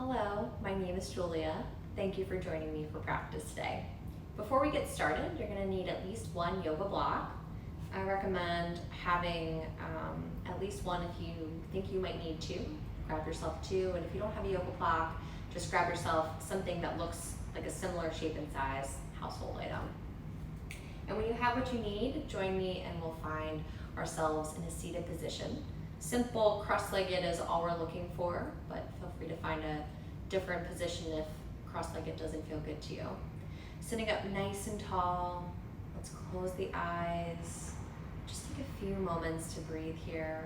Hello, my name is Julia. Thank you for joining me for practice today. Before we get started, you're going to need at least one yoga block. I recommend having at least one if you think you might need two. Grab yourself two, and if you don't have a yoga block, just grab yourself something that looks like a similar shape and size household item. And when you have what you need, join me and we'll find ourselves in a seated position. Simple, cross-legged is all we're looking for, but feel free to find a different position if cross-legged doesn't feel good to you. Sitting up nice and tall, let's close the eyes. Just take a few moments to breathe here.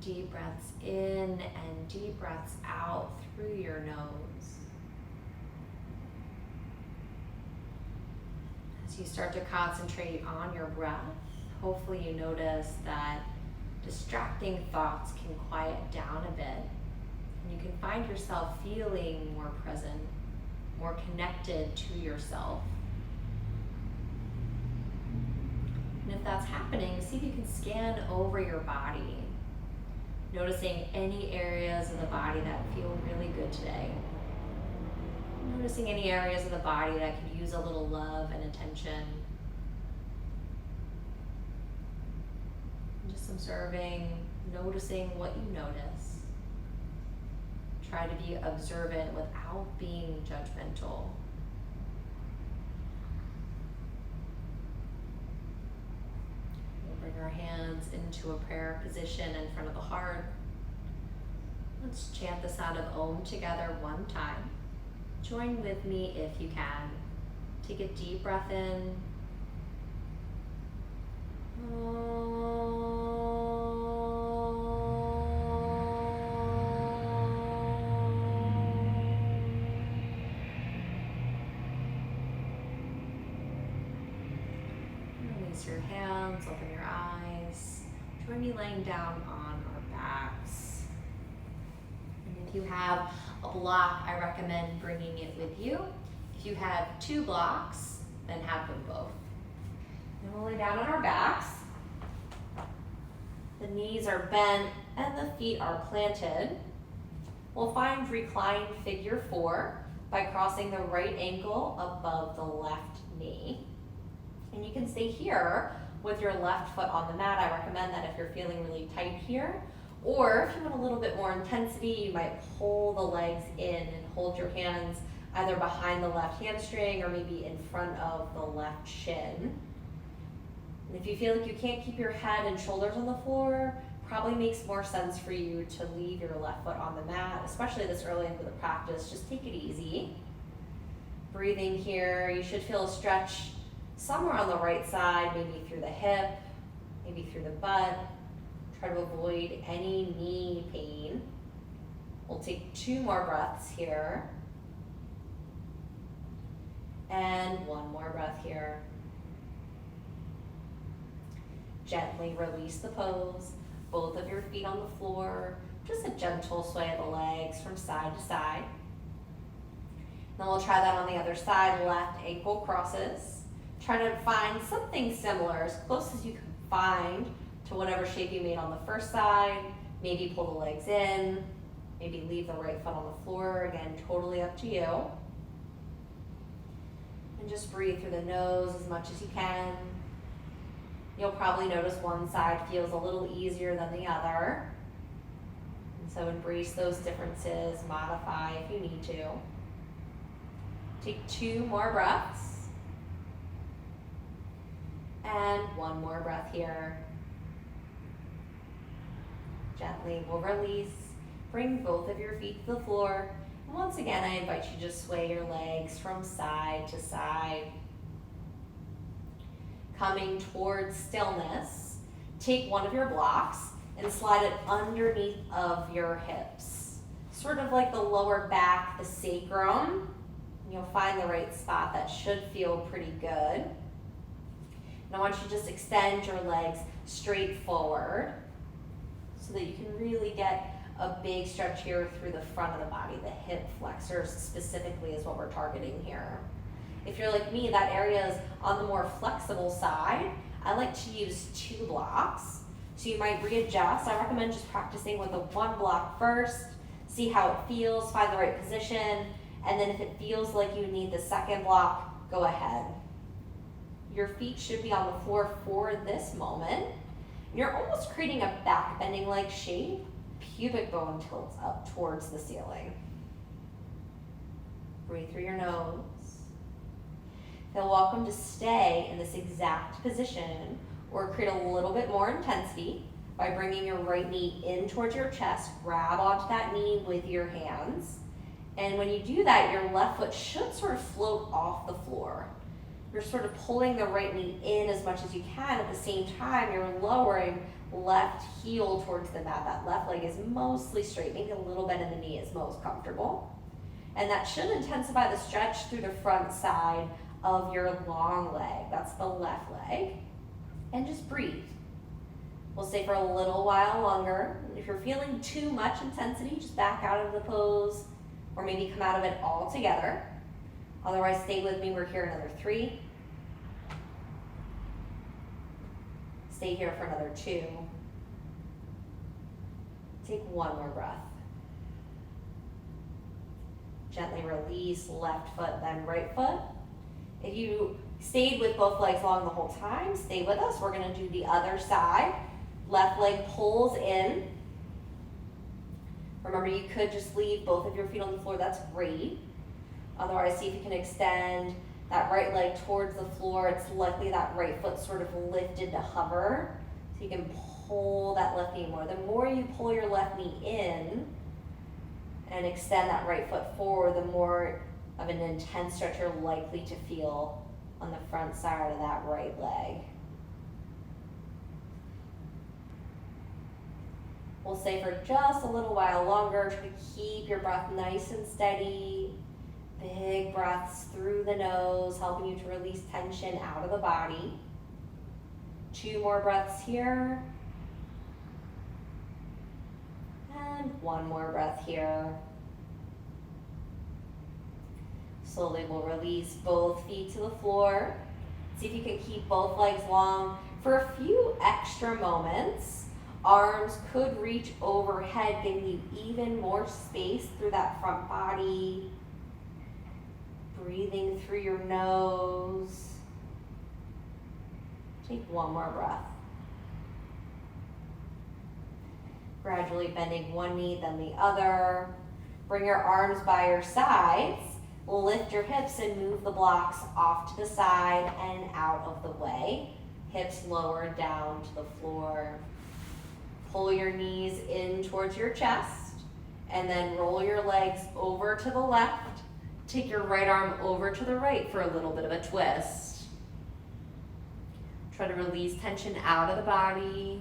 Deep breaths in and deep breaths out through your nose. As you start to concentrate on your breath, hopefully you notice that distracting thoughts can quiet down a bit, and you can find yourself feeling more present, more connected to yourself. And if that's happening, see if you can scan over your body, noticing any areas of the body that feel really good today. Noticing any areas of the body that could use a little love and attention. Just observing, noticing what you notice. Try to be observant without being judgmental. We'll bring our hands into a prayer position in front of the heart. Let's chant the sound of Om together one time. Join with me if you can. Take a deep breath in. Release your hands, open your eyes. Join me laying down on our backs. And if you have a block, I recommend bringing it with you. If you have two blocks, then have them both. And we'll lay down on our backs. The knees are bent and the feet are planted. We'll find reclined figure 4 by crossing the right ankle above the left knee. And you can stay here with your left foot on the mat. I recommend that if you're feeling really tight here, or if you want a little bit more intensity, you might pull the legs in and hold your hands either behind the left hamstring or maybe in front of the left shin. And if you feel like you can't keep your head and shoulders on the floor, probably makes more sense for you to leave your left foot on the mat, especially this early into the practice. Just take it easy. Breathing here, you should feel a stretch somewhere on the right side, maybe through the hip, maybe through the butt. Try to avoid any knee pain. We'll take 2 more breaths here. And 1 more breath here. Gently release the pose, both of your feet on the floor, just a gentle sway of the legs from side to side. Then we'll try that on the other side, left ankle crosses. Try to find something similar, as close as you can find to whatever shape you made on the first side. Maybe pull the legs in, maybe leave the right foot on the floor. Again, totally up to you. And just breathe through the nose as much as you can. You'll probably notice one side feels a little easier than the other. And so embrace those differences, modify if you need to. Take 2 more breaths. And 1 more breath here. Gently we'll release. Bring both of your feet to the floor. And once again, I invite you to just sway your legs from side to side. Coming towards stillness, take one of your blocks and slide it underneath of your hips. Sort of like the lower back, the sacrum. You'll find the right spot. That should feel pretty good. And I want you to just extend your legs straight forward so that you can really get a big stretch here through the front of the body. The hip flexors specifically is what we're targeting here. If you're like me, that area is on the more flexible side. I like to use 2 blocks. So you might readjust. I recommend just practicing with the 1 block first, See how it feels, find the right position, and then if it feels like you need the second block, go ahead. Your feet should be on the floor for this moment. You're almost creating a back bending like shape. Pubic bone tilts up towards the ceiling. Breathe through your nose. Feel welcome to stay in this exact position or create a little bit more intensity by bringing your right knee in towards your chest. Grab onto that knee with your hands. And when you do that, your left foot should sort of float off the floor. You're sort of pulling the right knee in as much as you can. At the same time, you're lowering left heel towards the mat. That left leg is mostly straight. Maybe a little bit in the knee is most comfortable. And that should intensify the stretch through the front side of your long leg. That's the left leg. And just breathe. We'll stay for a little while longer. If you're feeling too much intensity, just back out of the pose or maybe come out of it altogether. Otherwise, stay with me. We're here another 3. Stay here for another 2. Take one more breath. Gently release left foot, then right foot. If you stayed with both legs long the whole time, stay with us. We're going to do the other side. Left leg pulls in. Remember, you could just leave both of your feet on the floor. That's great. Otherwise, see if you can extend that right leg towards the floor. It's likely that right foot sort of lifted to hover. So you can pull that left knee more. The more you pull your left knee in and extend that right foot forward, the more of an intense stretch you're likely to feel on the front side of that right leg. We'll stay for just a little while longer. Try to keep your breath nice and steady. Big breaths through the nose, helping you to release tension out of the body. 2 more breaths here. And 1 more breath here. Slowly we'll release both feet to the floor. See if you can keep both legs long for a few extra moments. Arms could reach overhead, giving you even more space through that front body. Breathing through your nose. Take 1 more breath. Gradually bending one knee, then the other. Bring your arms by your sides. Lift your hips and move the blocks off to the side and out of the way. Hips lower down to the floor. Pull your knees in towards your chest and then roll your legs over to the left. Take your right arm over to the right for a little bit of a twist. Try to release tension out of the body.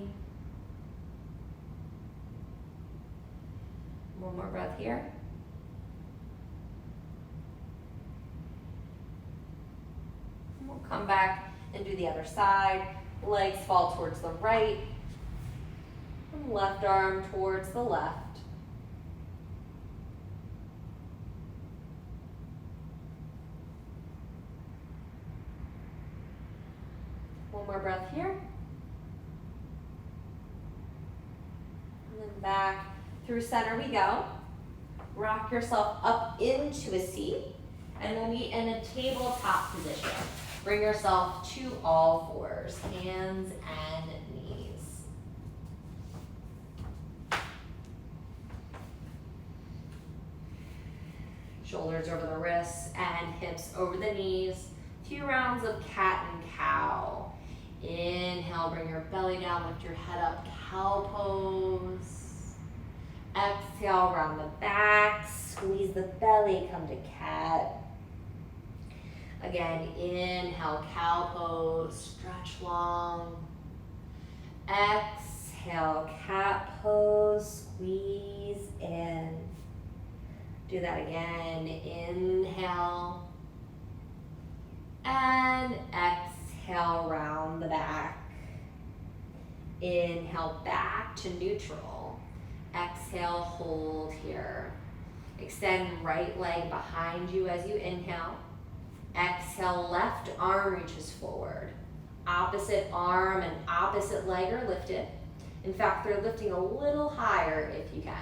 1 more breath here. And we'll come back and do the other side. Legs fall towards the right. And left arm towards the left. One more breath here. And then back through center we go. Rock yourself up into a seat. And we'll be in a tabletop position. Bring yourself to all fours, hands and knees. Shoulders over the wrists and hips over the knees. 2 rounds of cat and cow. Inhale, bring your belly down, lift your head up, cow pose. Exhale, round the back, squeeze the belly, come to cat. Again, inhale, cow pose, stretch long. Exhale, cat pose, squeeze in. Do that again, inhale. And exhale, round the back. Inhale, back to neutral. Exhale, hold here. Extend right leg behind you as you inhale. Exhale, left arm reaches forward. Opposite arm and opposite leg are lifted. In fact, they're lifting a little higher if you can.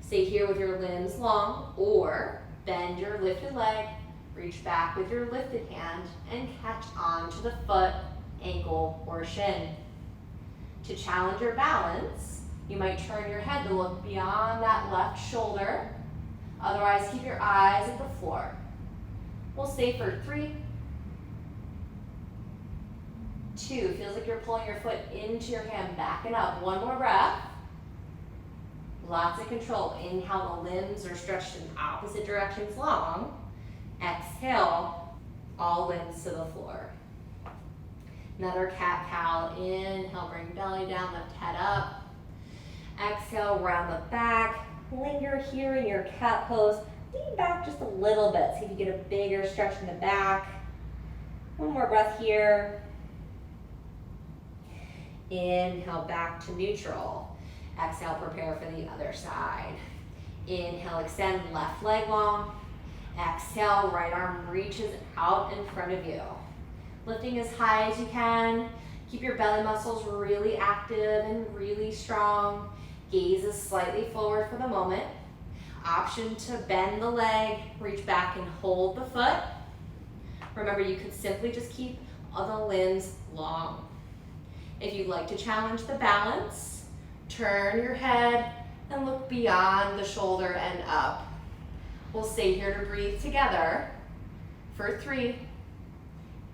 Stay here with your limbs long, or bend your lifted leg, reach back with your lifted hand, and catch onto the foot, ankle, or shin. To challenge your balance, you might turn your head to look beyond that left shoulder. Otherwise, keep your eyes at the floor. We'll stay for 3, 2, feels like you're pulling your foot into your hand, backing up. 1 more breath. Lots of control. Inhale, the limbs are stretched in opposite directions long. Exhale, all limbs to the floor. Another cat-cow. Inhale, bring belly down, lift head up. Exhale, round the back. Linger here in your cat pose. Lean back just a little bit. See if you get a bigger stretch in the back. 1 more breath here. Inhale, back to neutral. Exhale, prepare for the other side. Inhale, extend left leg long. Exhale, right arm reaches out in front of you. Lifting as high as you can. Keep your belly muscles really active and really strong. Gaze is slightly forward for the moment. Option to bend the leg, reach back and hold the foot. Remember, you could simply just keep the limbs long. If you'd like to challenge the balance, turn your head and look beyond the shoulder and up. We'll stay here to breathe together for 3.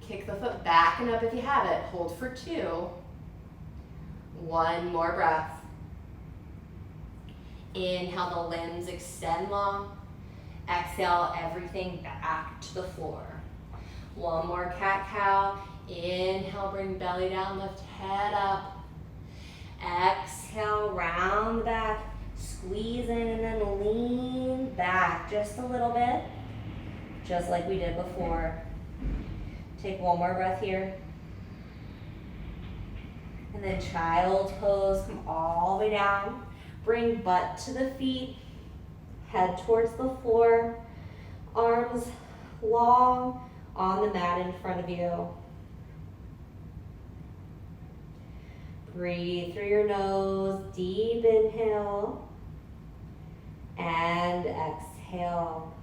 Kick the foot back and up if you have it. Hold for 2. 1 more breath. Inhale, the limbs extend long. Exhale, everything back to the floor. 1 more cat-cow. Inhale, bring belly down, lift head up. Exhale, round the back. Squeeze in and then lean back just a little bit, just like we did before. Take 1 more breath here. And then child's pose, come all the way down. Bring butt to the feet, head towards the floor, arms long on the mat in front of you. Breathe through your nose, deep inhale, and exhale.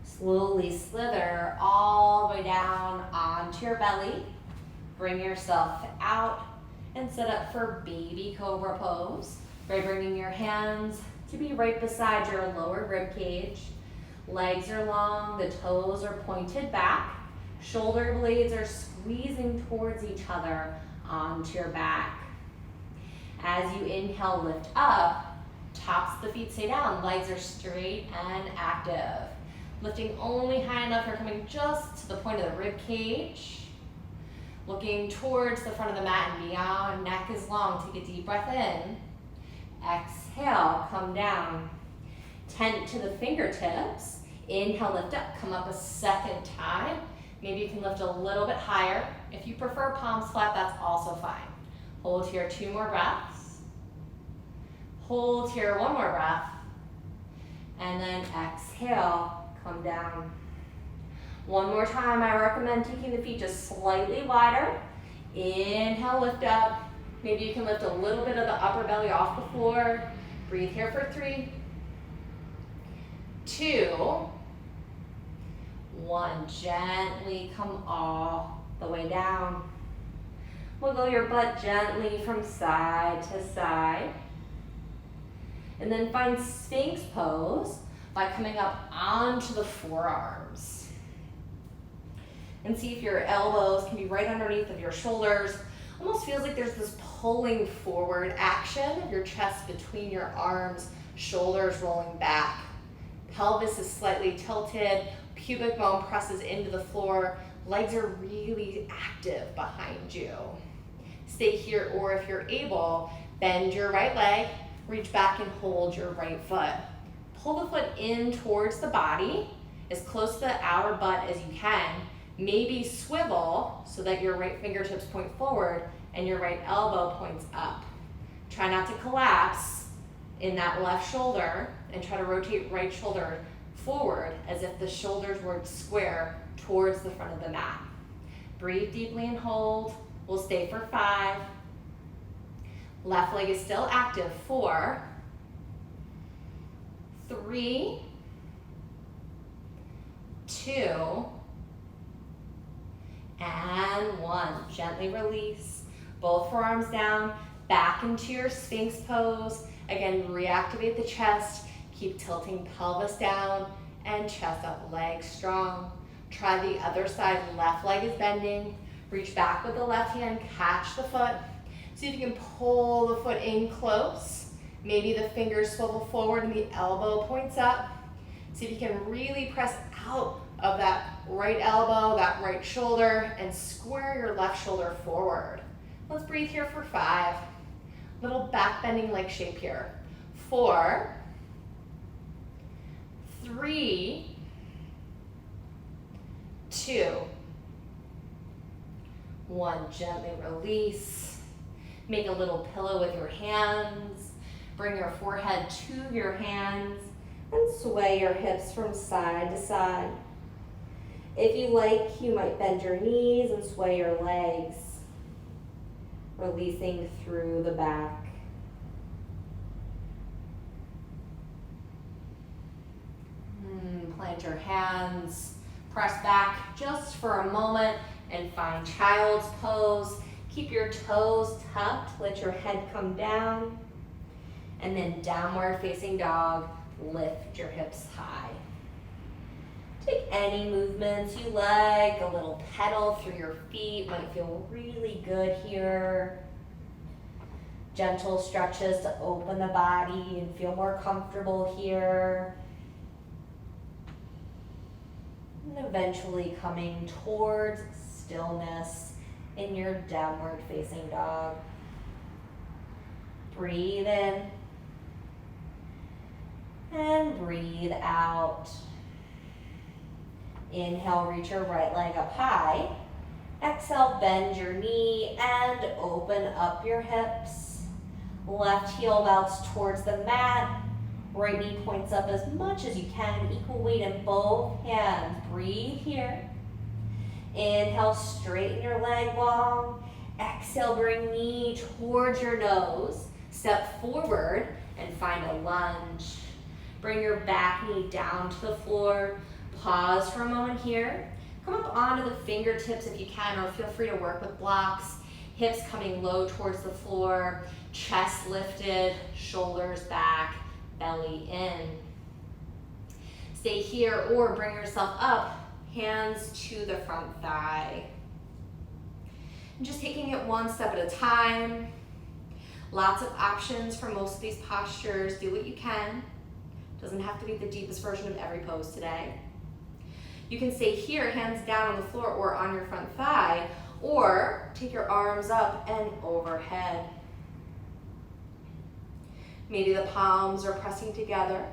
Slowly slither all the way down onto your belly. Bring yourself out and set up for baby Cobra Pose by bringing your hands to be right beside your lower rib cage. Legs are long, the toes are pointed back. Shoulder blades are squeezing towards each other onto your back. As you inhale, lift up, tops of the feet stay down, legs are straight and active. Lifting only high enough, you're coming just to the point of the rib cage. Looking towards the front of the mat and beyond, neck is long, take a deep breath in. Exhale, come down. Tent to the fingertips. Inhale, lift up, come up a second time. Maybe you can lift a little bit higher. If you prefer palms flat, that's also fine. Hold here 2 more breaths. Hold here 1 more breath. And then exhale, come down. 1 more time, I recommend taking the feet just slightly wider. Inhale, lift up. Maybe you can lift a little bit of the upper belly off the floor. Breathe here for 3, 2, 1. Gently come all the way down. Wiggle your butt gently from side to side. And then find Sphinx Pose by coming up onto the forearms. And see if your elbows can be right underneath of your shoulders. Almost feels like there's this pulling forward action of your chest between your arms, shoulders rolling back. Pelvis is slightly tilted, pubic bone presses into the floor, legs are really active behind you. Stay here, or if you're able, bend your right leg, reach back and hold your right foot. Pull the foot in towards the body, as close to the outer butt as you can. Maybe swivel so that your right fingertips point forward and your right elbow points up. Try not to collapse in that left shoulder and try to rotate right shoulder forward as if the shoulders were square towards the front of the mat. Breathe deeply and hold. We'll stay for 5. Left leg is still active. 4, 3, 2, and 1. Gently release. Both forearms down, back into your Sphinx pose. Again, reactivate the chest. Keep tilting pelvis down and chest up, legs strong. Try the other side, left leg is bending. Reach back with the left hand, catch the foot. See if you can pull the foot in close. Maybe the fingers swivel forward and the elbow points up. See if you can really press out of that right elbow, that right shoulder, and square your left shoulder forward. Let's breathe here for 5. Little back bending leg shape here. 4, 3, 2, 1. Gently release. Make a little pillow with your hands. Bring your forehead to your hands and sway your hips from side to side. If you like, you might bend your knees and sway your legs, releasing through the back. Plant your hands, press back just for a moment and find child's pose. Keep your toes tucked, let your head come down, and then downward facing dog, lift your hips high. Take any movements you like, a little pedal through your feet might feel really good here. Gentle stretches to open the body and feel more comfortable here. And eventually coming towards stillness in your downward facing dog. Breathe in and breathe out. Inhale, reach your right leg up high. Exhale, bend your knee and open up your hips. Left heel melts towards the mat. Right knee points up as much as you can. Equal weight in both hands. Breathe here. Inhale, straighten your leg long. Exhale, bring knee towards your nose. Step forward and find a lunge. Bring your back knee down to the floor. Pause for a moment here. Come up onto the fingertips if you can, or feel free to work with blocks. Hips coming low towards the floor. Chest lifted, shoulders back, belly in. Stay here or bring yourself up, hands to the front thigh. And just taking it one step at a time. Lots of options for most of these postures. Do what you can. Doesn't have to be the deepest version of every pose today. You can stay here, hands down on the floor or on your front thigh, or take your arms up and overhead. Maybe the palms are pressing together,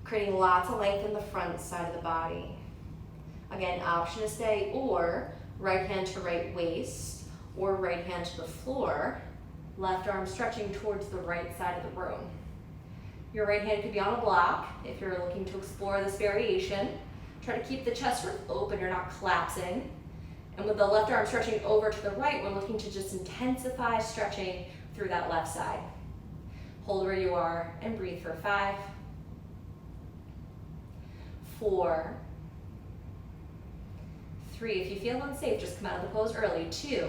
creating lots of length in the front side of the body. Again, option to stay, or right hand to right waist, or right hand to the floor, left arm stretching towards the right side of the room. Your right hand could be on a block if you're looking to explore this variation. Try to keep the chest rib open, you're not collapsing. And with the left arm stretching over to the right, we're looking to just intensify stretching through that left side. Hold where you are and breathe for 5, 4, 3. If you feel unsafe, just come out of the pose early. 2,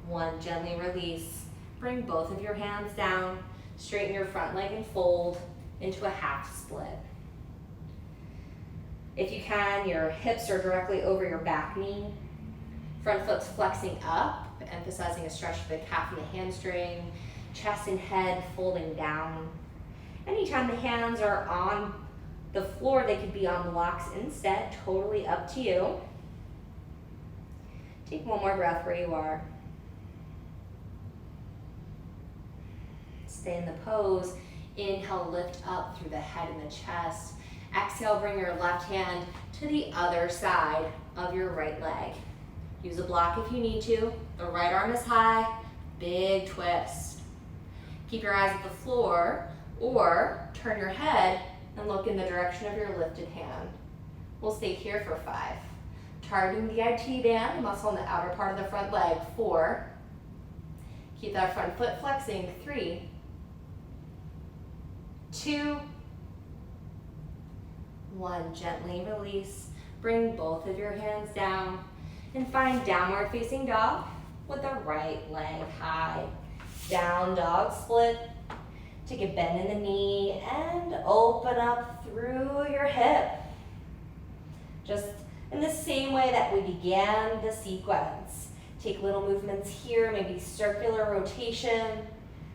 1. Gently release. Bring both of your hands down. Straighten your front leg and fold into a half split. If you can, your hips are directly over your back knee. Front foot's flexing up, emphasizing a stretch for the calf and the hamstring. Chest and head folding down. Anytime the hands are on the floor, they could be on blocks instead, totally up to you. Take one more breath where you are. Stay in the pose. Inhale, lift up through the head and the chest. Exhale, bring your left hand to the other side of your right leg. Use a block if you need to. The right arm is high, big twist. Keep your eyes at the floor, or turn your head and look in the direction of your lifted hand. We'll stay here for 5. Targeting the IT band, the muscle on the outer part of the front leg. 4. Keep that front foot flexing. 3, 2, 1. Gently release. Bring both of your hands down and find downward facing dog with the right leg high. Down dog split. Take a bend in the knee and open up through your hip. Just in the same way that we began the sequence. Take little movements here, maybe circular rotation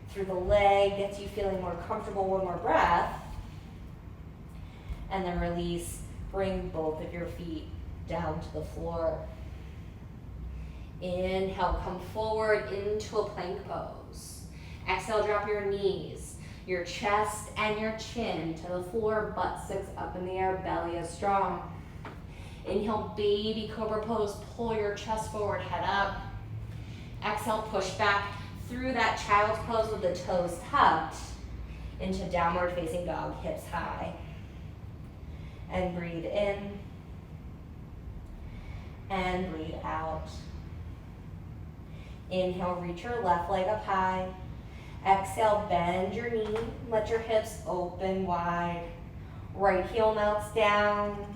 through the leg, gets you feeling more comfortable. One more breath. And then release, bring both of your feet down to the floor. Inhale, come forward into a plank pose. Exhale, drop your knees, your chest and your chin to the floor, buttocks up in the air, belly is strong. Inhale, baby cobra pose, pull your chest forward, head up. Exhale, push back through that child's pose with the toes tucked into downward facing dog, hips high. And breathe in and breathe out. Inhale, reach your left leg up high. Exhale, bend your knee, let your hips open wide. Right heel melts down.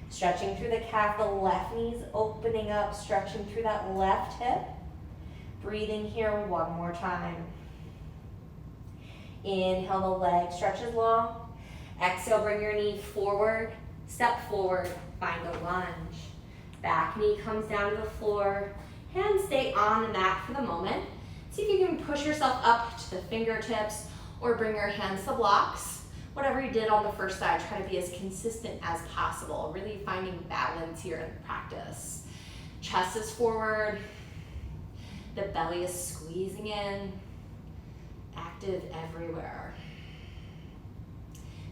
Stretching through the calf, the left knee's opening up, stretching through that left hip. Breathing here one more time. Inhale, the leg stretches long. Exhale, bring your knee forward, step forward, find a lunge. Back knee comes down to the floor. Hands stay on the mat for the moment. See if you can push yourself up to the fingertips or bring your hands to blocks. Whatever you did on the first side, try to be as consistent as possible. Really finding balance here in practice. Chest is forward. The belly is squeezing in. Active everywhere.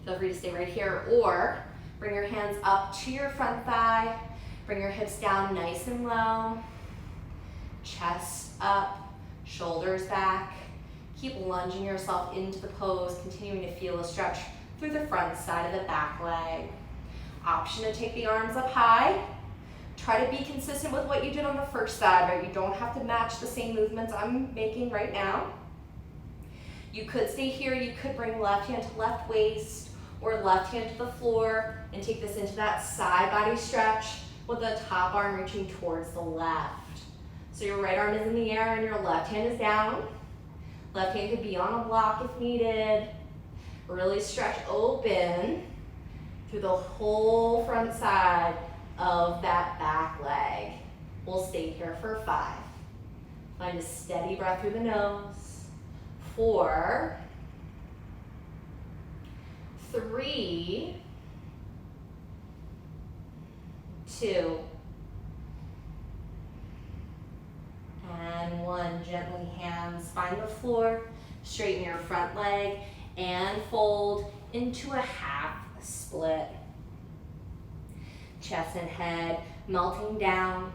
Feel free to stay right here or bring your hands up to your front thigh. Bring your hips down nice and low. Chest up, shoulders back. Keep lunging yourself into the pose, continuing to feel a stretch through the front side of the back leg. Option to take the arms up high. Try to be consistent with what you did on the first side, right? You don't have to match the same movements I'm making right now. You could stay here, you could bring left hand to left waist or left hand to the floor and take this into that side body stretch with the top arm reaching towards the left. So your right arm is in the air and your left hand is down. Left hand could be on a block if needed. Really stretch open through the whole front side of that back leg. We'll stay here for 5. Find a steady breath through the nose. 4, 3, 2, and 1. Gently hands find the floor. Straighten your front leg and fold into a half split. Chest and head melting down.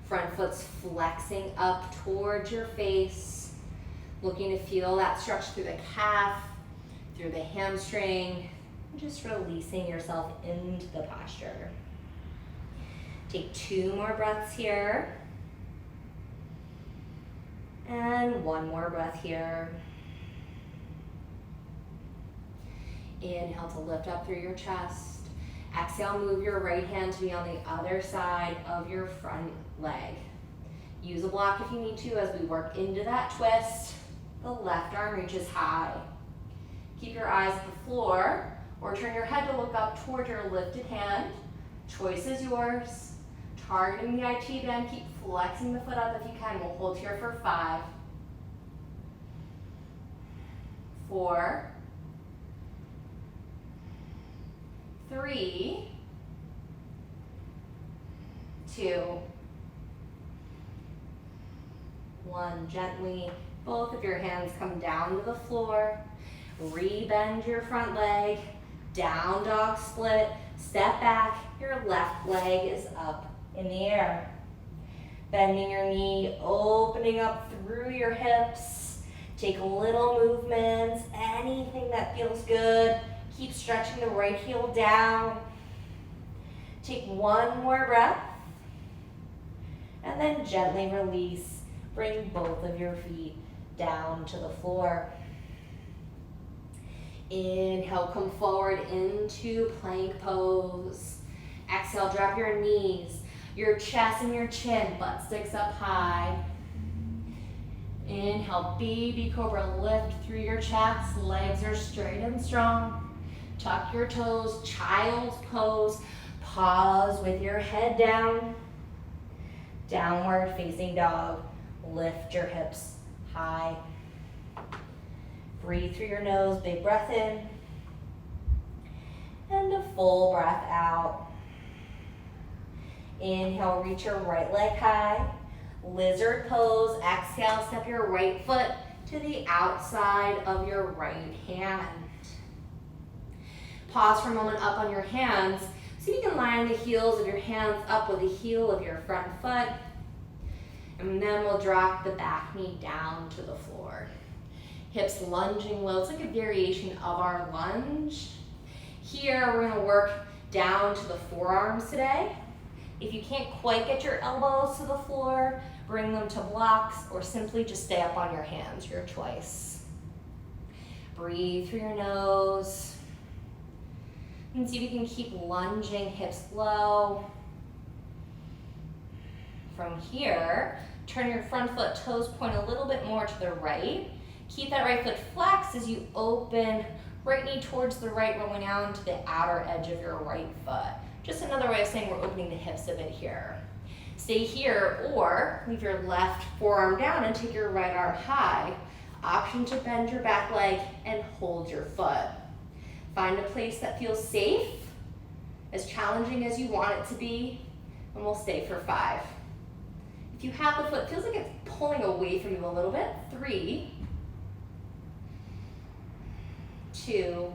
Front foot's flexing up towards your face. Looking to feel that stretch through the calf, through the hamstring. Just releasing yourself into the posture. Take 2 more breaths here. And 1 more breath here. Inhale to lift up through your chest. Exhale, move your right hand to be on the other side of your front leg. Use a block if you need to as we work into that twist. The left arm reaches high. Keep your eyes at the floor or turn your head to look up toward your lifted hand. Choice is yours. Targeting the IT bend, keep flexing the foot up if you can. We'll hold here for 5, 4, 3, 2, 1. Gently, both of your hands come down to the floor. Rebend your front leg. Down dog split. Step back. Your left leg is up in the air. Bending your knee, opening up through your hips. Take little movements, anything that feels good. Keep stretching the right heel down. Take 1 more breath. And then gently release. Bring both of your feet down to the floor. Inhale, come forward into plank pose. Exhale, drop your knees, your chest and your chin, butt sticks up high. Inhale, baby cobra, lift through your chest, legs are straight and strong. Tuck your toes, child's pose. Pause with your head down. Downward facing dog. Lift your hips high. Breathe through your nose, big breath in. And a full breath out. Inhale, reach your right leg high. Lizard pose. Exhale, step your right foot to the outside of your right hand. Pause for a moment up on your hands. See if you can line the heels of your hands up with the heel of your front foot. And then we'll drop the back knee down to the floor. Hips lunging low. It's like a variation of our lunge. Here, we're gonna work down to the forearms today. If you can't quite get your elbows to the floor, bring them to blocks or simply just stay up on your hands, your choice. Breathe through your nose. And see if you can keep lunging, hips low. From here, turn your front foot, toes point a little bit more to the right. Keep that right foot flexed as you open right knee towards the right, rolling down to the outer edge of your right foot. Just another way of saying we're opening the hips a bit here. Stay here or leave your left forearm down and take your right arm high. Option to bend your back leg and hold your foot. Find a place that feels safe, as challenging as you want it to be, and we'll stay for 5. If you have the foot, feels like it's pulling away from you a little bit. 3, 2,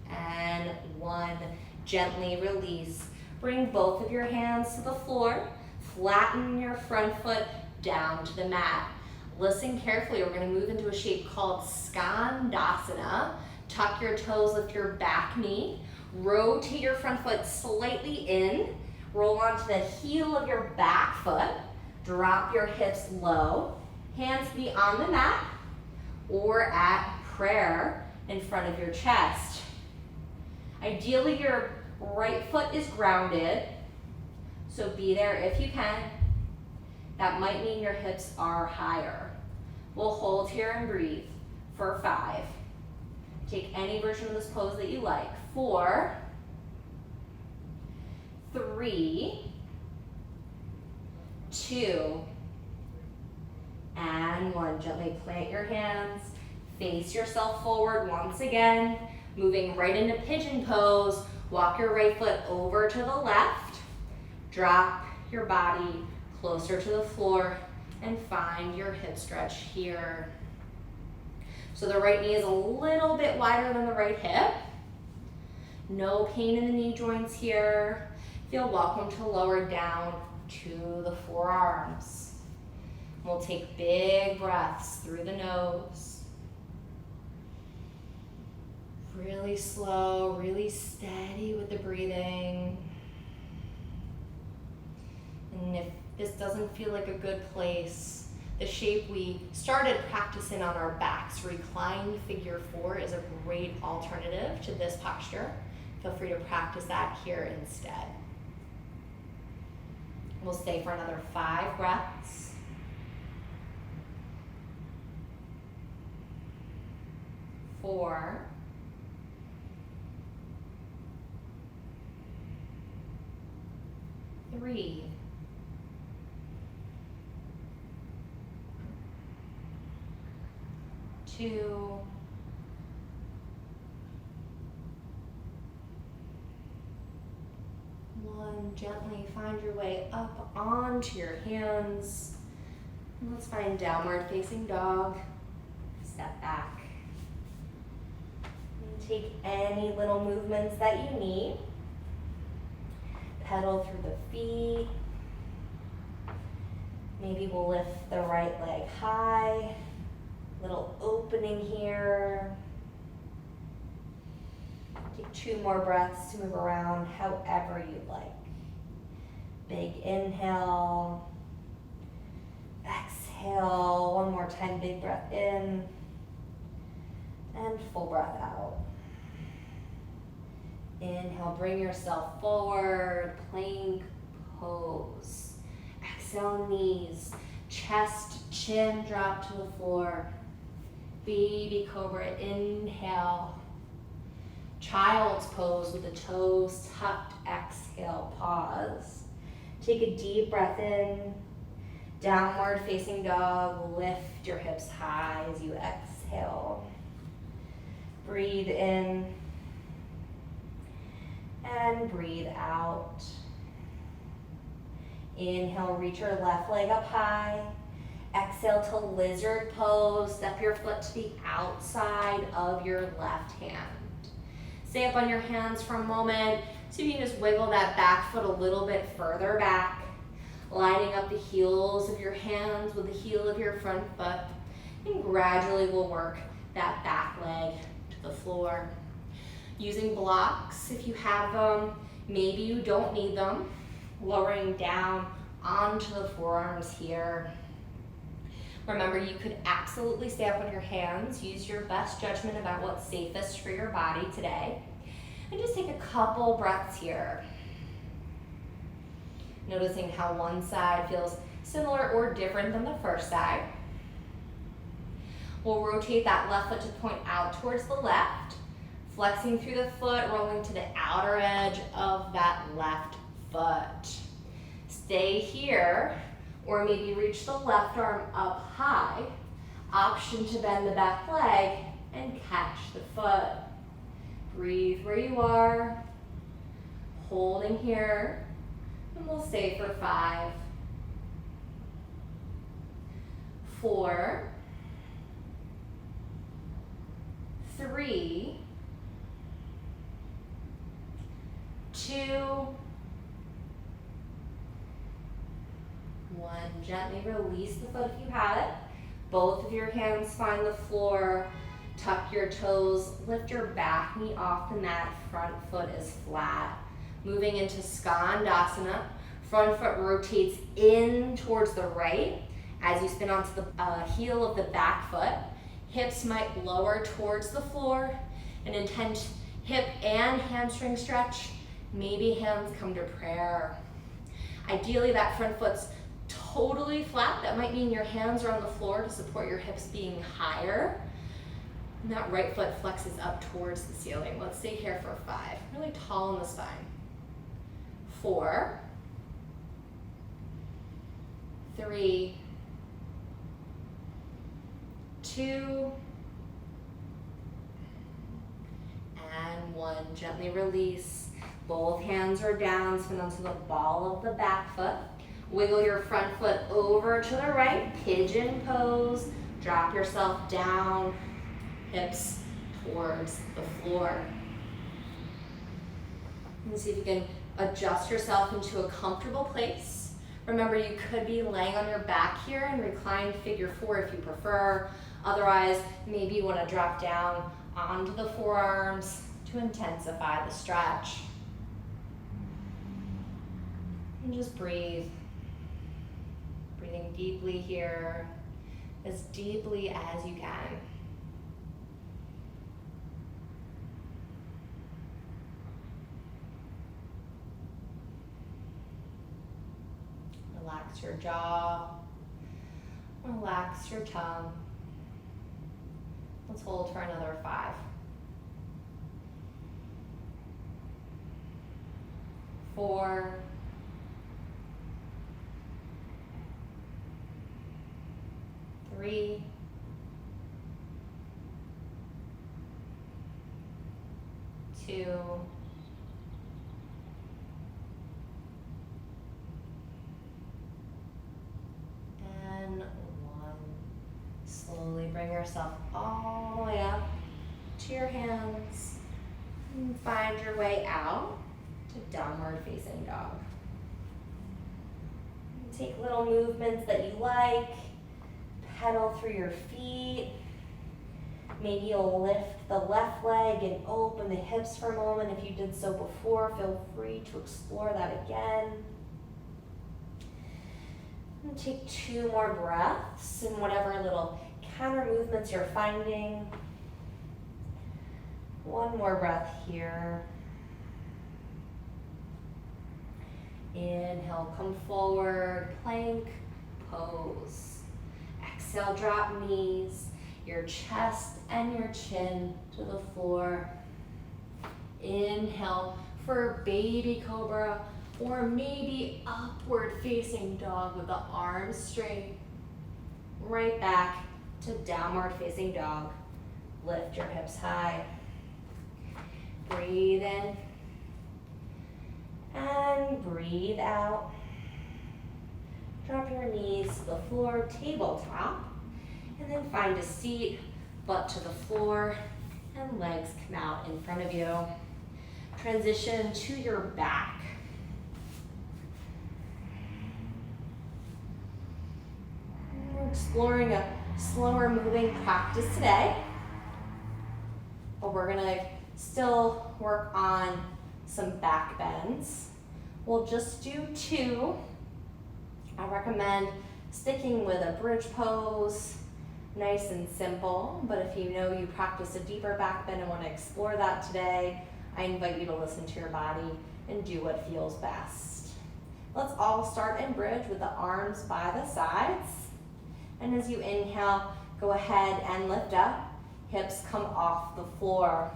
and 1. Gently release. Bring both of your hands to the floor. Flatten your front foot down to the mat. Listen carefully. We're going to move into a shape called Skandasana. Tuck your toes, lift your back knee. Rotate your front foot slightly in. Roll onto the heel of your back foot. Drop your hips low. Hands be on the mat or at prayer in front of your chest. Ideally, your right foot is grounded, so be there if you can. That might mean your hips are higher. We'll hold here and breathe for 5. Take any version of this pose that you like. 4, 3, 2, and 1. Gently plant your hands. Face yourself forward once again. Moving right into Pigeon Pose. Walk your right foot over to the left. Drop your body closer to the floor and find your hip stretch here. So the right knee is a little bit wider than the right hip. No pain in the knee joints here. Feel welcome to lower down to the forearms. We'll take big breaths through the nose. Really slow, really steady with the breathing. And if this doesn't feel like a good place, the shape we started practicing on our backs, reclined figure 4, is a great alternative to this posture. Feel free to practice that here instead. We'll stay for another 5 breaths. 4, 3, 2, 1. Gently find your way up onto your hands. And let's find downward facing dog. Step back. And take any little movements that you need. Pedal through the feet. Maybe we'll lift the right leg high. Little opening here. Take 2 more breaths to move around however you'd like. Big inhale. Exhale. 1 more time, big breath in. And full breath out. Inhale, bring yourself forward, plank pose. Exhale, knees, chest, chin drop to the floor. Baby cobra, inhale. Child's pose with the toes tucked, exhale, pause. Take a deep breath in. Downward facing dog, lift your hips high as you exhale. Breathe in and breathe out. Inhale, reach your left leg up high. Exhale to lizard pose. Step your foot to the outside of your left hand. Stay up on your hands for a moment. So you can just wiggle that back foot a little bit further back, lining up the heels of your hands with the heel of your front foot. And gradually we'll work that back leg to the floor. Using blocks if you have them, maybe you don't need them. Lowering down onto the forearms here. Remember, you could absolutely stay up on your hands. Use your best judgment about what's safest for your body today. And just take a couple breaths here. Noticing how one side feels similar or different than the first side. We'll rotate that left foot to point out towards the left. Flexing through the foot, rolling to the outer edge of that left foot. Stay here, or maybe reach the left arm up high. Option to bend the back leg and catch the foot. Breathe where you are, holding here, and we'll stay for 5, 4, 3, 2, 1. Gently release the foot if you have it. Both of your hands find the floor. Tuck your toes. Lift your back knee off the mat. Front foot is flat. Moving into Skandasana. Front foot rotates in towards the right as you spin onto the heel of the back foot. Hips might lower towards the floor. An intense hip and hamstring stretch. Maybe hands come to prayer. Ideally, that front foot's totally flat. That might mean your hands are on the floor to support your hips being higher. And that right foot flexes up towards the ceiling. Let's stay here for 5. Really tall in the spine. 4, 3, 2, and 1. Gently release. Both hands are down. Spin onto the ball of the back foot. Wiggle your front foot over to the right. Pigeon pose. Drop yourself down. Hips towards the floor. And see if you can adjust yourself into a comfortable place. Remember, you could be laying on your back here in reclined figure 4 if you prefer. Otherwise, maybe you want to drop down onto the forearms to intensify the stretch. And just breathe. Breathing deeply here, as deeply as you can. Relax your jaw, relax your tongue. Let's hold for another 5. 4, 3, 2, and 1. Slowly bring yourself all the way up to your hands and find your way out to downward facing dog. Take little movements that you like. Pedal through your feet. Maybe you'll lift the left leg and open the hips for a moment. If you did so before, feel free to explore that again. And take 2 more breaths in whatever little counter movements you're finding. One more breath here. Inhale, come forward, plank pose. Exhale, drop knees, your chest and your chin to the floor. Inhale for baby cobra, or maybe upward facing dog with the arms straight. Right back to downward facing dog. Lift your hips high. Breathe in and breathe out. Drop your knees to the floor, tabletop, and then find a seat, butt to the floor, and legs come out in front of you. Transition to your back. We're exploring a slower moving practice today, but we're gonna still work on some back bends. We'll just do 2. I recommend sticking with a bridge pose, nice and simple, but if you know you practice a deeper back bend and want to explore that today, I invite you to listen to your body and do what feels best. Let's all start in bridge with the arms by the sides. And as you inhale, go ahead and lift up. Hips come off the floor.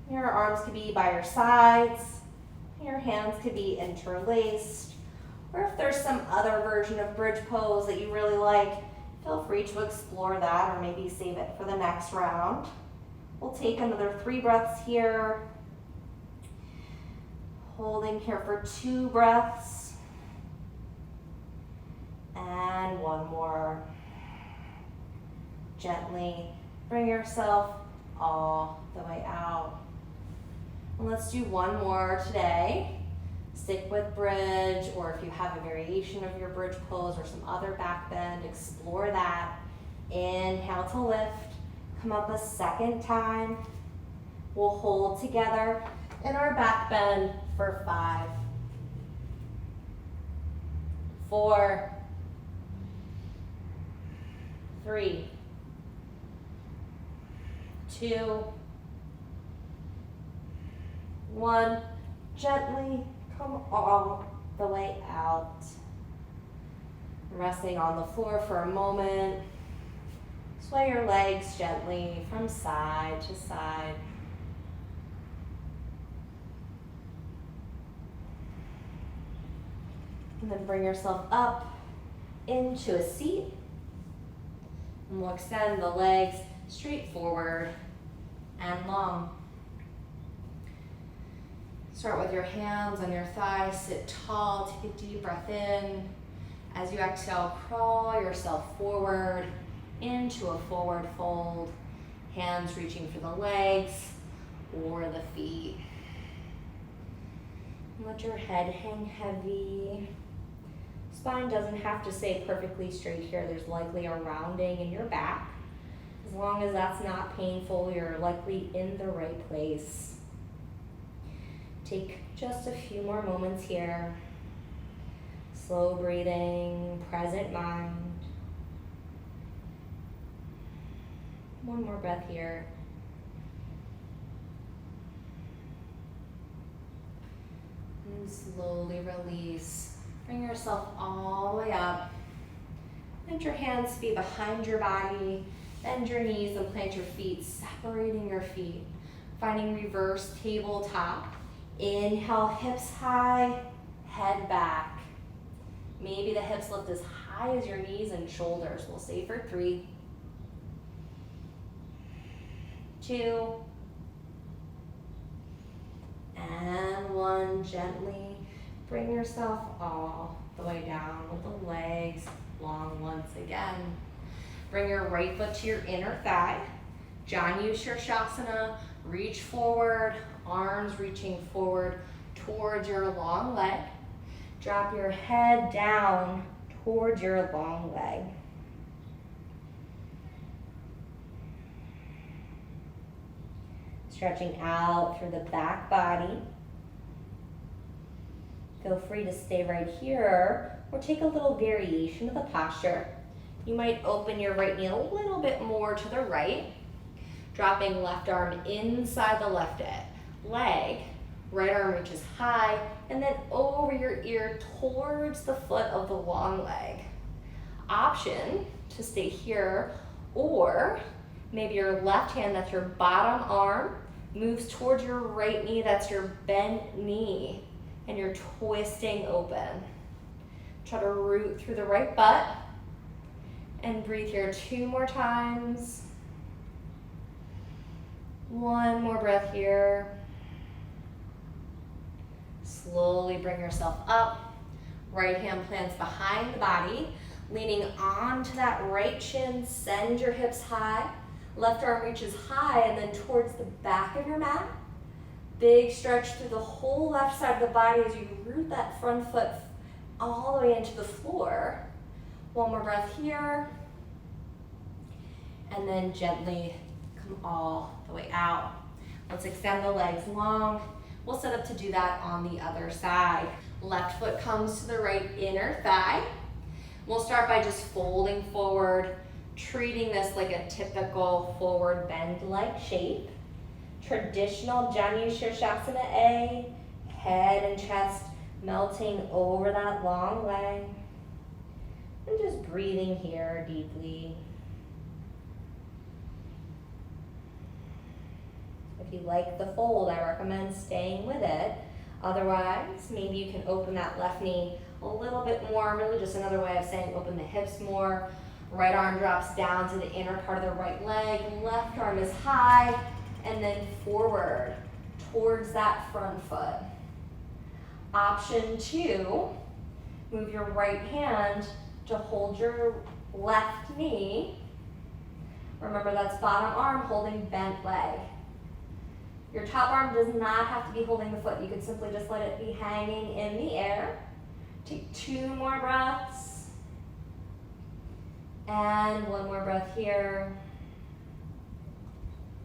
Your arms could be by your sides. Your hands could be interlaced. Or if there's some other version of bridge pose that you really like, feel free to explore that or maybe save it for the next round. We'll take another 3 breaths here. Holding here for 2 breaths. And 1 more. Gently bring yourself all the way out. And let's do 1 more today. Stick with bridge, or if you have a variation of your bridge pose or some other back bend, explore that. Inhale to lift. Come up a second time. We'll hold together in our back bend for 5, 4, 3, 2, 1. Gently come all the way out. Resting on the floor for a moment. Sway your legs gently from side to side. And then bring yourself up into a seat. And we'll extend the legs straight forward and long. Start with your hands on your thighs, sit tall, take a deep breath in. As you exhale, crawl yourself forward into a forward fold. Hands reaching for the legs or the feet. Let your head hang heavy. Spine doesn't have to stay perfectly straight here. There's likely a rounding in your back. As long as that's not painful, you're likely in the right place. Take just a few more moments here. Slow breathing, present mind. 1 more breath here. And slowly release. Bring yourself all the way up. Let your hands be behind your body. Bend your knees and plant your feet, separating your feet. Finding reverse tabletop. Inhale, hips high, head back. Maybe the hips lift as high as your knees and shoulders. We'll stay for 3, 2, and 1. Gently bring yourself all the way down with the legs long once again. Bring your right foot to your inner thigh. Janu Shavasana, reach forward, arms reaching forward towards your long leg. Drop your head down towards your long leg. Stretching out through the back body. Feel free to stay right here or take a little variation of the posture. You might open your right knee a little bit more to the right. Dropping left arm inside the left leg, right arm reaches high, and then over your ear towards the foot of the long leg. Option to stay here, or maybe your left hand, that's your bottom arm, moves towards your right knee, that's your bent knee, and you're twisting open. Try to root through the right butt, and breathe here 2 more times. 1 more breath here. Slowly bring yourself up. Right hand plants behind the body, leaning onto that right shin, send your hips high. Left arm reaches high and then towards the back of your mat. Big stretch through the whole left side of the body as you root that front foot all the way into the floor. 1 more breath here. And then gently come all the way out. Let's extend the legs long. We'll set up to do that on the other side. Left foot comes to the right inner thigh. We'll start by just folding forward, treating this like a typical forward bend-like shape. Traditional Janu Shavasana A, head and chest melting over that long leg. And just breathing here deeply. If you like the fold, I recommend staying with it. Otherwise, maybe you can open that left knee a little bit more, really just another way of saying open the hips more. Right arm drops down to the inner part of the right leg. Left arm is high, and then forward towards that front foot. Option 2, move your right hand to hold your left knee. Remember, that's bottom arm holding bent leg. Your top arm does not have to be holding the foot. You can simply just let it be hanging in the air. Take 2 more breaths. And 1 more breath here.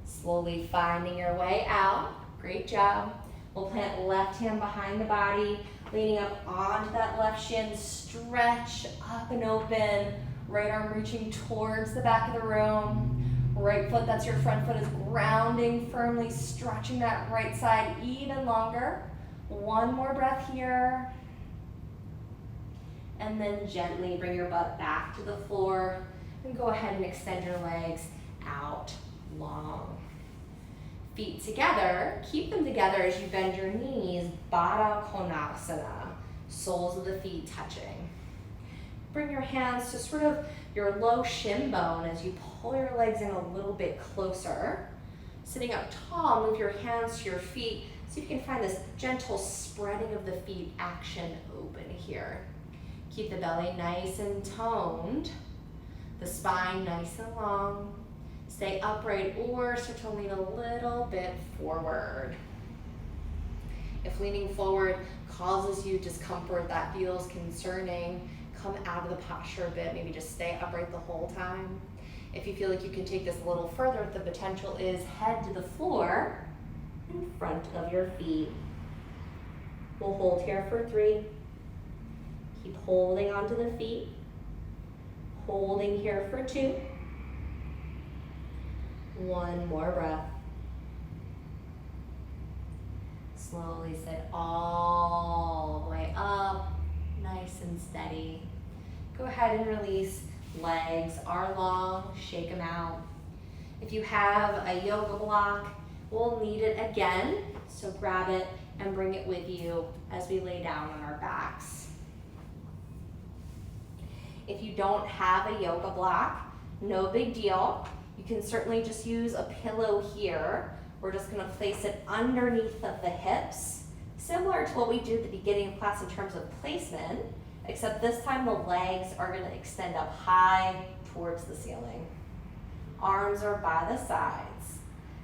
Slowly finding your way out. Great job. We'll plant left hand behind the body, leaning up onto that left shin. Stretch up and open. Right arm reaching towards the back of the room. Right foot, that's your front foot, is grounding firmly, stretching that right side even longer. 1 more breath here. And then gently bring your butt back to the floor and go ahead and extend your legs out long. Feet together, keep them together as you bend your knees, Baddha Konasana, soles of the feet touching. Bring your hands to sort of your low shin bone as you pull your legs in a little bit closer. Sitting up tall, move your hands to your feet so you can find this gentle spreading of the feet action open here. Keep the belly nice and toned, the spine nice and long. Stay upright or start to lean a little bit forward. If leaning forward causes you discomfort that feels concerning, come out of the posture a bit, maybe just stay upright the whole time. If you feel like you can take this a little further, the potential is head to the floor in front of your feet. We'll hold here for 3. Keep holding onto the feet. Holding here for 2. 1 more breath. Slowly sit all the way up, nice and steady. Go ahead and release. Legs are long, shake them out. If you have a yoga block, we'll need it again, so grab it and bring it with you as we lay down on our backs. If you don't have a yoga block, no big deal. You can certainly just use a pillow here. We're just gonna place it underneath of the hips, similar to what we did at the beginning of class in terms of placement, except this time the legs are gonna extend up high towards the ceiling. Arms are by the sides.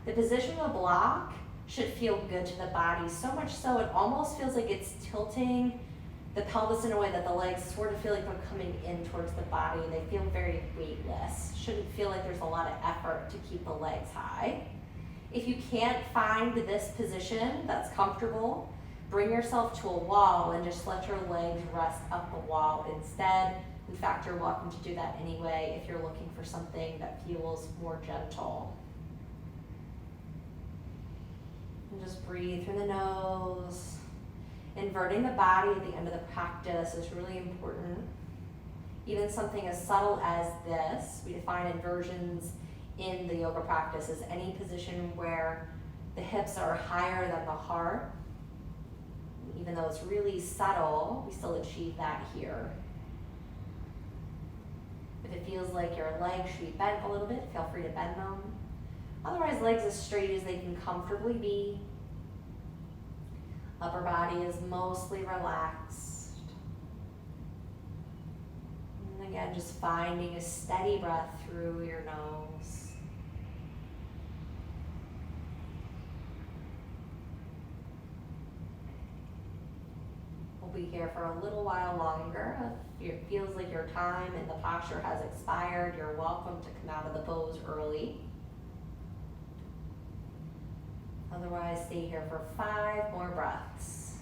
The position of the block should feel good to the body, so much so it almost feels like it's tilting the pelvis in a way that the legs sort of feel like they're coming in towards the body. They feel very weightless. Shouldn't feel like there's a lot of effort to keep the legs high. If you can't find this position that's comfortable, bring yourself to a wall and just let your legs rest up the wall instead. In fact, you're welcome to do that anyway if you're looking for something that feels more gentle. And just breathe through the nose. Inverting the body at the end of the practice is really important. Even something as subtle as this, we define inversions in the yoga practice as any position where the hips are higher than the heart. Even though it's really subtle, we still achieve that here. If it feels like your legs should be bent a little bit, feel free to bend them. Otherwise, legs as straight as they can comfortably be. Upper body is mostly relaxed. And again, just finding a steady breath through your nose. We'll be here for a little while longer. If it feels like your time and the posture has expired, you're welcome to come out of the pose early. Otherwise, stay here for 5 more breaths.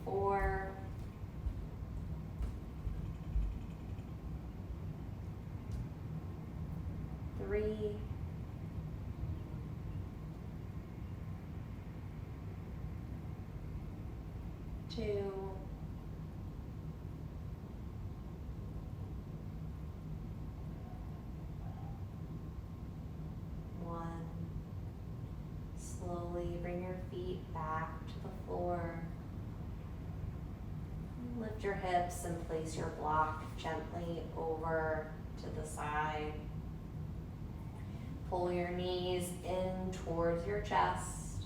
4, 3, 2, 1. Slowly bring your feet back to the floor. Lift your hips and place your block gently over to the side. Pull your knees in towards your chest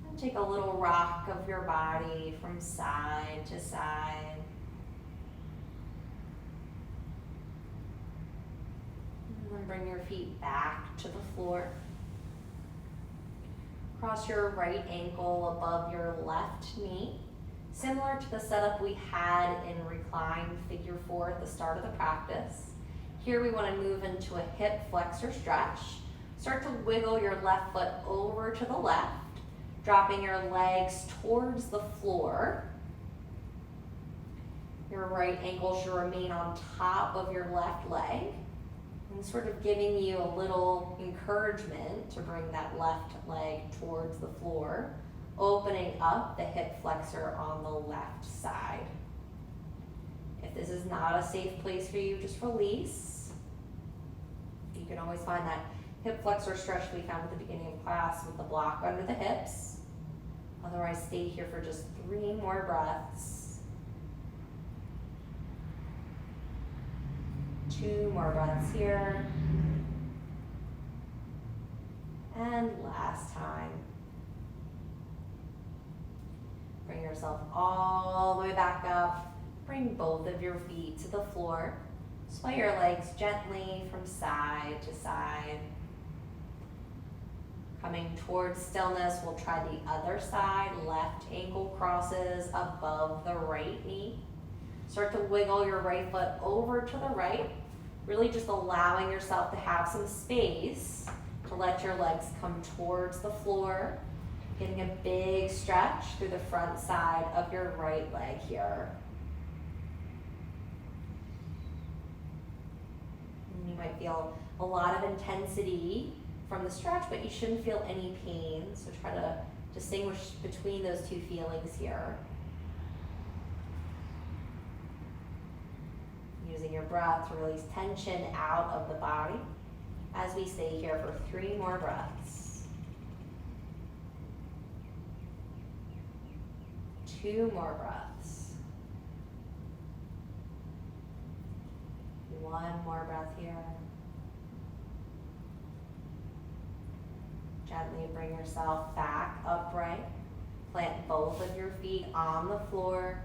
and take a little rock of your body from side to side. And then bring your feet back to the floor. Cross your right ankle above your left knee. Similar to the setup we had in reclined figure 4 at the start of the practice. Here we want to move into a hip flexor stretch. Start to wiggle your left foot over to the left, dropping your legs towards the floor. Your right ankle should remain on top of your left leg, and sort of giving you a little encouragement to bring that left leg towards the floor, opening up the hip flexor on the left side. If this is not a safe place for you, just release. You can always find that hip flexor stretch we found at the beginning of class with the block under the hips. Otherwise, stay here for just 3 more breaths. 2 more breaths here. And last time. Bring yourself all the way back up. Bring both of your feet to the floor. Sway your legs gently from side to side. Coming towards stillness, we'll try the other side. Left ankle crosses above the right knee. Start to wiggle your right foot over to the right. Really just allowing yourself to have some space to let your legs come towards the floor. Getting a big stretch through the front side of your right leg here. And you might feel a lot of intensity from the stretch, but you shouldn't feel any pain. So try to distinguish between those 2 feelings here. Using your breath to release tension out of the body as we stay here for 3 more breaths. 2 more breaths. 1 more breath here. Gently bring yourself back upright. Plant both of your feet on the floor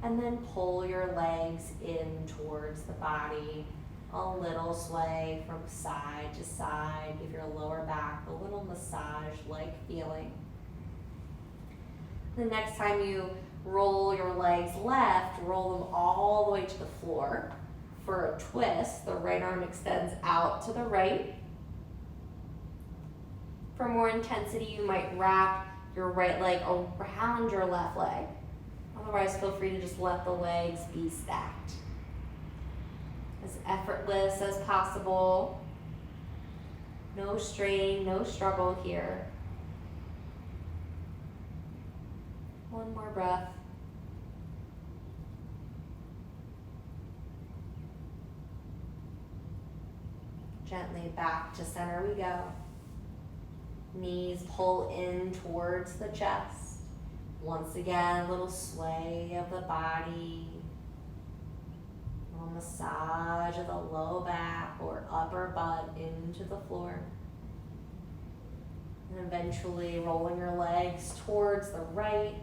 and then pull your legs in towards the body. A little sway from side to side. Give your lower back a little massage-like feeling. The next time you roll your legs left, roll them all the way to the floor. For a twist, the right arm extends out to the right. For more intensity, you might wrap your right leg around your left leg. Otherwise, feel free to just let the legs be stacked. As as effortless as possible. No strain, no struggle here. One more breath. Gently back to center we go. Knees pull in towards the chest. Once again, a little sway of the body. A little massage of the low back or upper butt into the floor. And eventually rolling your legs towards the right.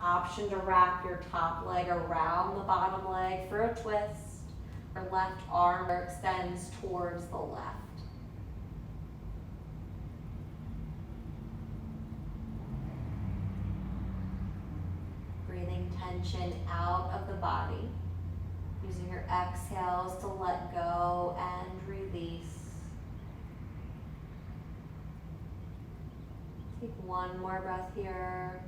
Option to wrap your top leg around the bottom leg for a twist. Or left arm extends towards the left. Breathing tension out of the body. Using your exhales to let go and release. Take one more breath here.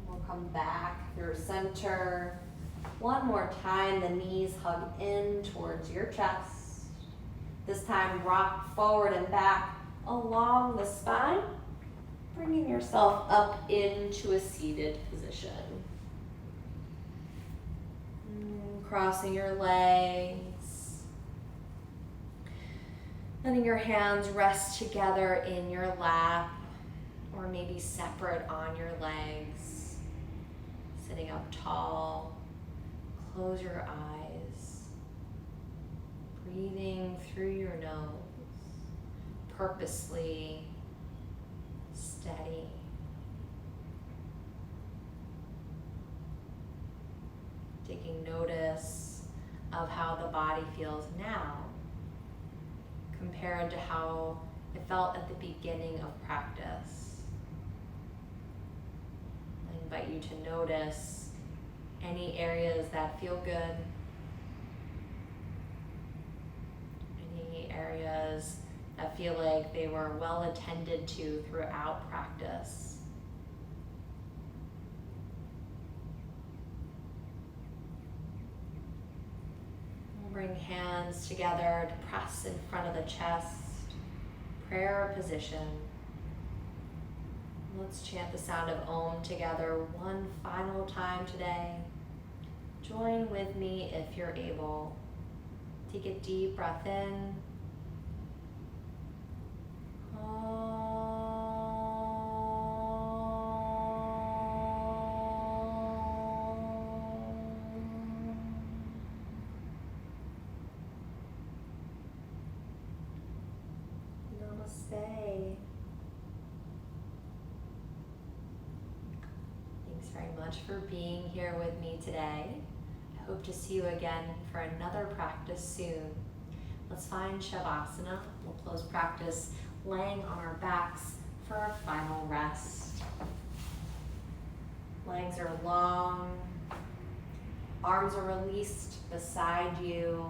We'll come back through center. One more time, the knees hug in towards your chest. This time, rock forward and back along the spine, bringing yourself up into a seated position. Crossing your legs. Letting your hands rest together in your lap, or maybe separate on your legs. Sitting up tall. Close your eyes. Breathing through your nose. Purposely steady. Taking notice of how the body feels now compared to how it felt at the beginning of practice. I invite you to notice any areas that feel good, any areas that feel like they were well attended to throughout practice. We'll bring hands together to press in front of the chest, prayer position. Let's chant the sound of Om together one final time today. Join with me if you're able. Take a deep breath in. Namaste. Thanks very much for being here with me today. I hope to see you again for another practice soon. Let's find Shavasana. We'll close practice laying on our backs for our final rest. Legs are long. Arms are released beside you.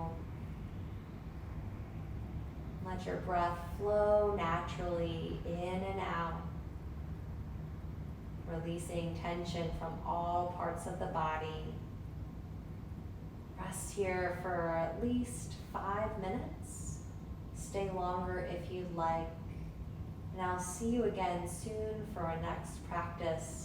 Let your breath flow naturally in and out, releasing tension from all parts of the body. Rest here for at least 5 minutes. Stay longer if you'd like. And I'll see you again soon for our next practice.